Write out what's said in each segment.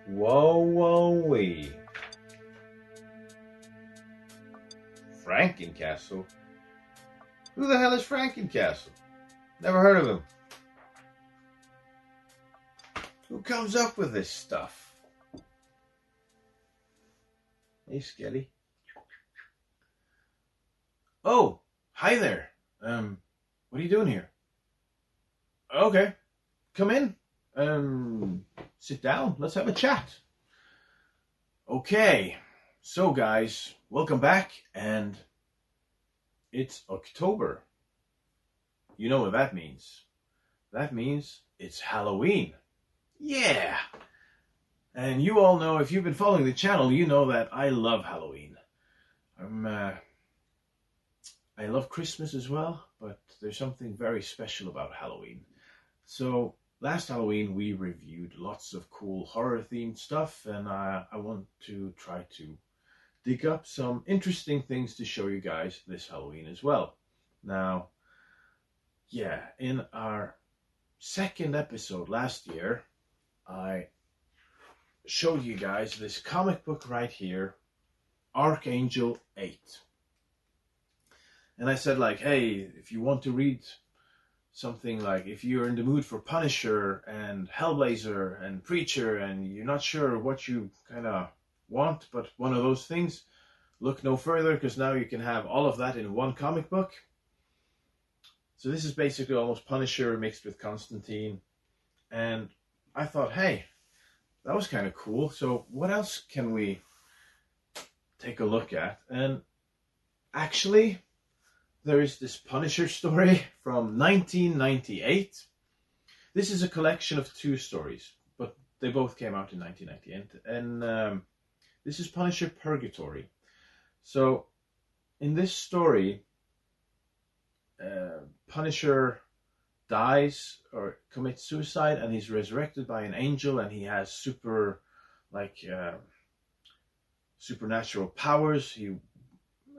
Whoa, whoa, wee. Frankencastle? Who the hell is Frankencastle? Never heard of him. Who comes up with this stuff? Hey, Skelly. Oh, hi there. What are you doing here? Okay, come in. Sit down. Let's have a chat. Okay, so guys, welcome back, and it's October. You know what that means. That means it's Halloween. Yeah! And you all know, if you've been following the channel, you know that I love Halloween. I love Christmas as well, but there's something very special about Halloween. So last Halloween we reviewed lots of cool horror-themed stuff, and I want to try to dig up some interesting things to show you guys this Halloween as well. Now, yeah, in our second episode last year, I showed you guys this comic book right here, Archangel 8. And I said, like, hey, if you want to read something, like if you're in the mood for Punisher and Hellblazer and Preacher and you're not sure what you kind of want, but one of those things, look no further, because now you can have all of that in one comic book. So this is basically almost Punisher mixed with Constantine. And I thought, hey, that was kind of cool. So what else can we take a look at? And actually, there is this Punisher story from 1998. This is a collection of two stories, but they both came out in 1998. And this is Punisher Purgatory. So in this story, Punisher dies or commits suicide, and he's resurrected by an angel, and he has supernatural powers.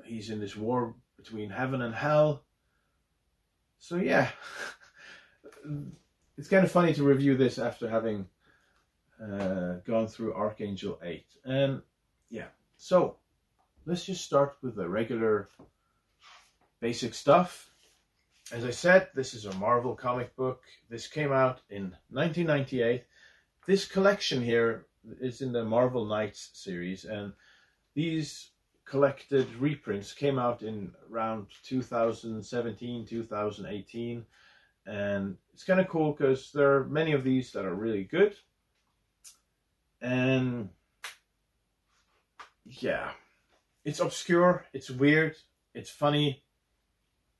He's in this war between heaven and hell. So yeah, it's kind of funny to review this after having gone through Archangel 8. And yeah, so let's just start with the regular basic stuff. As I said, this is a Marvel comic book. This came out in 1998. This collection here is in the Marvel Knights series, and these collected reprints came out in around 2017, 2018, and it's kind of cool because there are many of these that are really good. And yeah, it's obscure, it's weird, it's funny,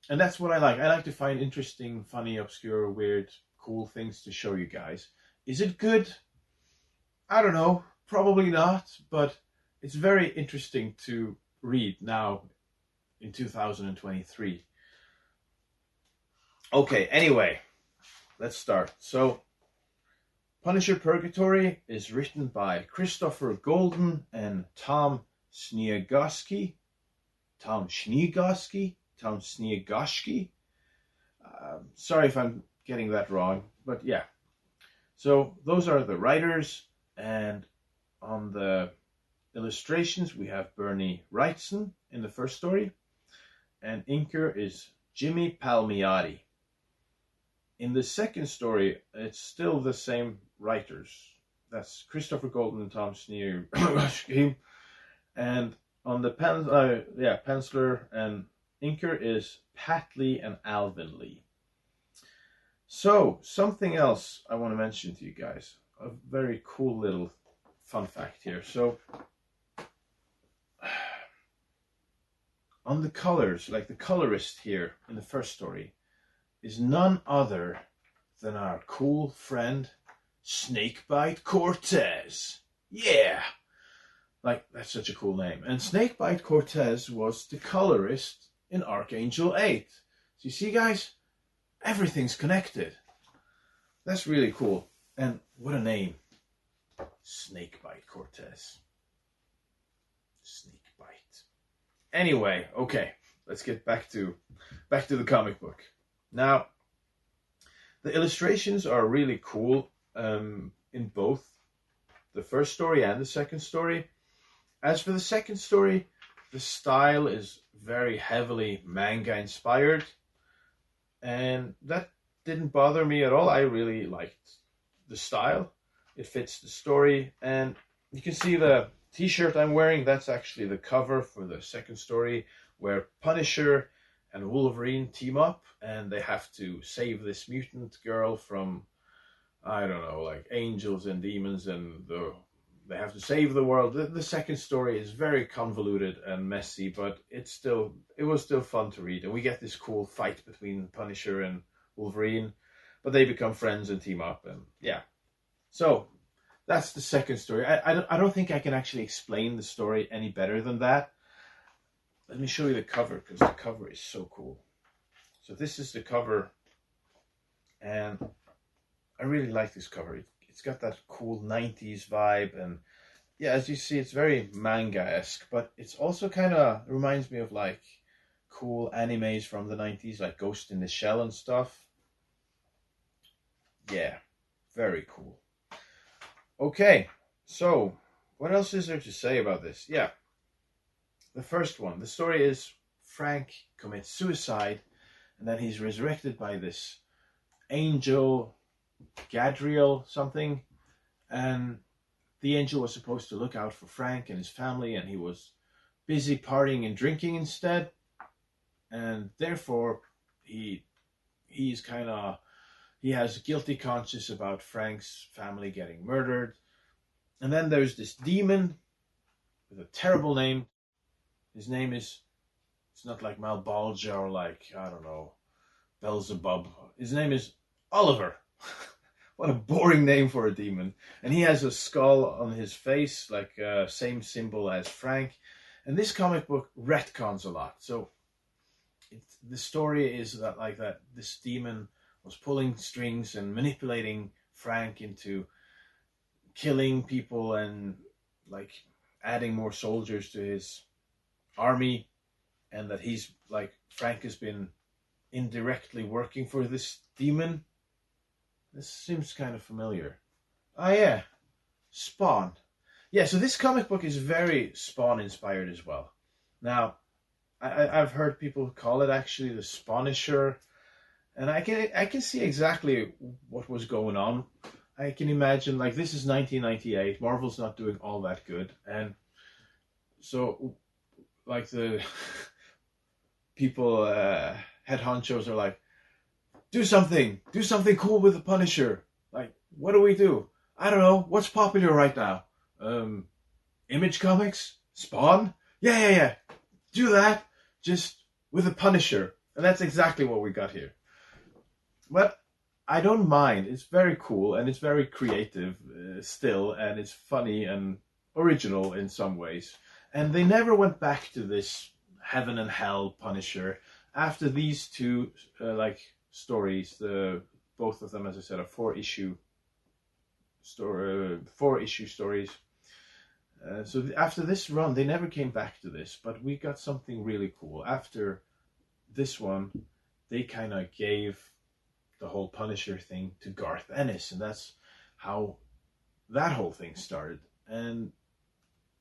and that's what I like. I like to find interesting, funny, obscure, weird, cool things to show you guys. Is it good? I don't know, probably not, but it's very interesting to read now in 2023. Okay, anyway, let's start. So, Punisher Purgatory is written by Christopher Golden and Tom Sniegoski. Sorry if I'm getting that wrong, but yeah. So those are the writers, and on the illustrations we have Bernie Wrightson in the first story, and inker is Jimmy Palmiotti. In the second story, it's still the same writers. That's Christopher Golden and Tom Sniegoski. And on the penciler and inker is Pat Lee and Alvin Lee. So, something else I want to mention to you guys. A very cool little fun fact here. So, on the colors, like the colorist here in the first story, is none other than our cool friend, Snakebite Cortez. Yeah! Like, that's such a cool name. And Snakebite Cortez was the colorist in Archangel 8. So you see, guys? Everything's connected. That's really cool. And what a name. Snakebite Cortez. Snakebite. Anyway, okay. Let's get back to the comic book. Now, the illustrations are really cool in both the first story and the second story. As for the second story, the style is very heavily manga inspired, and that didn't bother me at all. I really liked the style. It fits the story, and you can see the t-shirt I'm wearing. That's actually the cover for the second story, where Punisher and Wolverine team up, and they have to save this mutant girl from, I don't know, like angels and demons, and they have to save the world. The second story is very convoluted and messy, but it was still fun to read, and we get this cool fight between Punisher and Wolverine, but they become friends and team up, and yeah. So that's the second story. I don't think I can actually explain the story any better than that. Let me show you the cover, because the cover is so cool. So this is the cover, and I really like this cover. It's got that cool 90s vibe, and yeah, as you see, it's very manga-esque, but it's also kind of reminds me of like cool animes from the 90s, like Ghost in the Shell and stuff. Yeah, very cool. Okay, so what else is there to say about this? Yeah, the first one. The story is Frank commits suicide, and then he's resurrected by this angel, Gadriel something, and the angel was supposed to look out for Frank and his family, and he was busy partying and drinking instead, and therefore he has a guilty conscience about Frank's family getting murdered. And then there's this demon with a terrible name. His name is, it's not like Malbolgia or like, I don't know, Beelzebub. His name is Oliver. What a boring name for a demon. And he has a skull on his face, like same symbol as Frank. And this comic book retcons a lot. So the story is that this demon was pulling strings and manipulating Frank into killing people and like adding more soldiers to his army, and that he's like, Frank has been indirectly working for this demon. This seems kind of familiar. Oh yeah, Spawn. Yeah, so this comic book is very Spawn inspired as well. Now, I've heard people call it actually the Spawnisher, and I can see exactly what was going on. I can imagine, like, this is 1998. Marvel's not doing all that good, and so like the people, head honchos are like, do something cool with the Punisher. Like, what do we do? I don't know. What's popular right now? Image Comics? Spawn? Yeah. Do that, just with the Punisher. And that's exactly what we got here. But I don't mind. It's very cool, and it's very creative still, and it's funny and original in some ways. And they never went back to this Heaven and Hell Punisher after these two stories. Both of them, as I said, are 4-issue stories. So after this run, they never came back to this, but we got something really cool. After this one, they kind of gave the whole Punisher thing to Garth Ennis, and that's how that whole thing started. And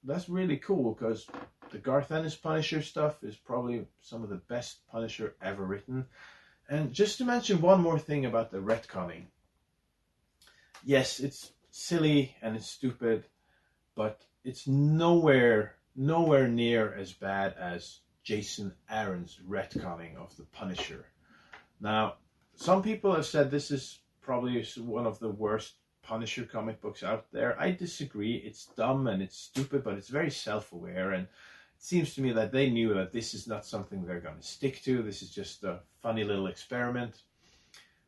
that's really cool, because the Garth Ennis Punisher stuff is probably some of the best Punisher ever written. And just to mention one more thing about the retconning. Yes, it's silly and it's stupid, but it's nowhere near as bad as Jason Aaron's retconning of the Punisher. Now, some people have said this is probably one of the worst Punisher comic books out there. I disagree. It's dumb and it's stupid, but it's very self-aware, and it seems to me that they knew that this is not something they're going to stick to. This is just a funny little experiment.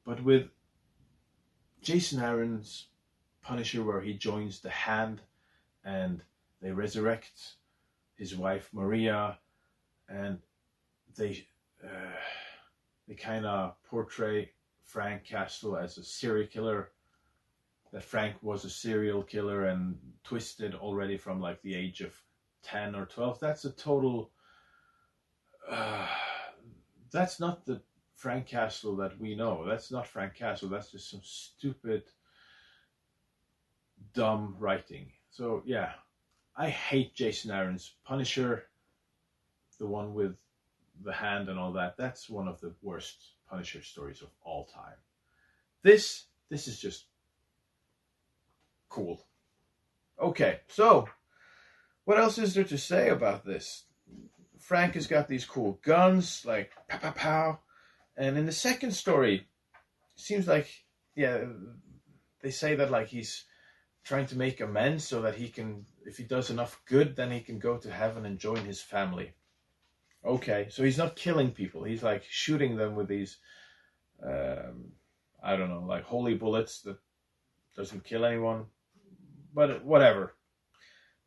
But with Jason Aaron's Punisher, where he joins the Hand and they resurrect his wife Maria, and they kind of portray Frank Castle as a serial killer, that Frank was a serial killer and twisted already from like the age of 10 or 12. That's a total that's not the Frank Castle that we know. That's not Frank Castle. That's just some stupid, dumb writing. So yeah, I hate Jason Aaron's Punisher, the one with the hand and all that. That's one of the worst Punisher stories of all time. This is just cool. Okay, so what else is there to say about this? Frank has got these cool guns, like pow pow pow. And in the second story, it seems like, yeah, they say that like he's trying to make amends so that he can, if he does enough good, then he can go to heaven and join his family. Okay, so he's not killing people. He's like shooting them with these, I don't know, like holy bullets that doesn't kill anyone. But whatever.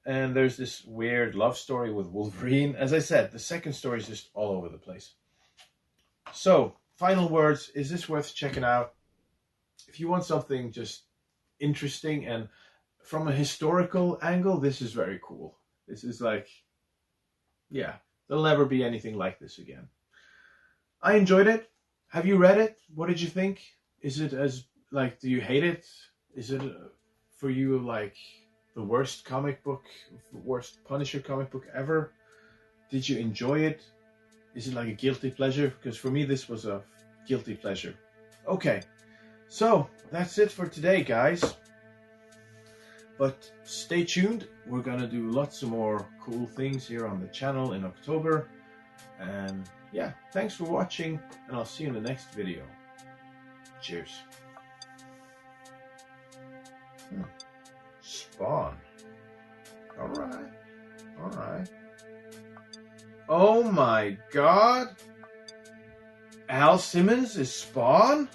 And there's this weird love story with Wolverine. As I said, the second story is just all over the place. So, final words. Is this worth checking out? If you want something just interesting and from a historical angle, this is very cool. This is like, yeah, there'll never be anything like this again. I enjoyed it. Have you read it? What did you think? Is it as, like, do you hate it? Is it for you like the worst comic book, worst Punisher comic book ever? Did you enjoy it? Is it like a guilty pleasure? Because for me, this was a guilty pleasure. Okay, so that's it for today, guys. But stay tuned. We're gonna do lots of more cool things here on the channel in October. And yeah, thanks for watching, and I'll see you in the next video. Cheers. Spawn. Alright. Alright. Oh my god! Al Simmons is Spawn?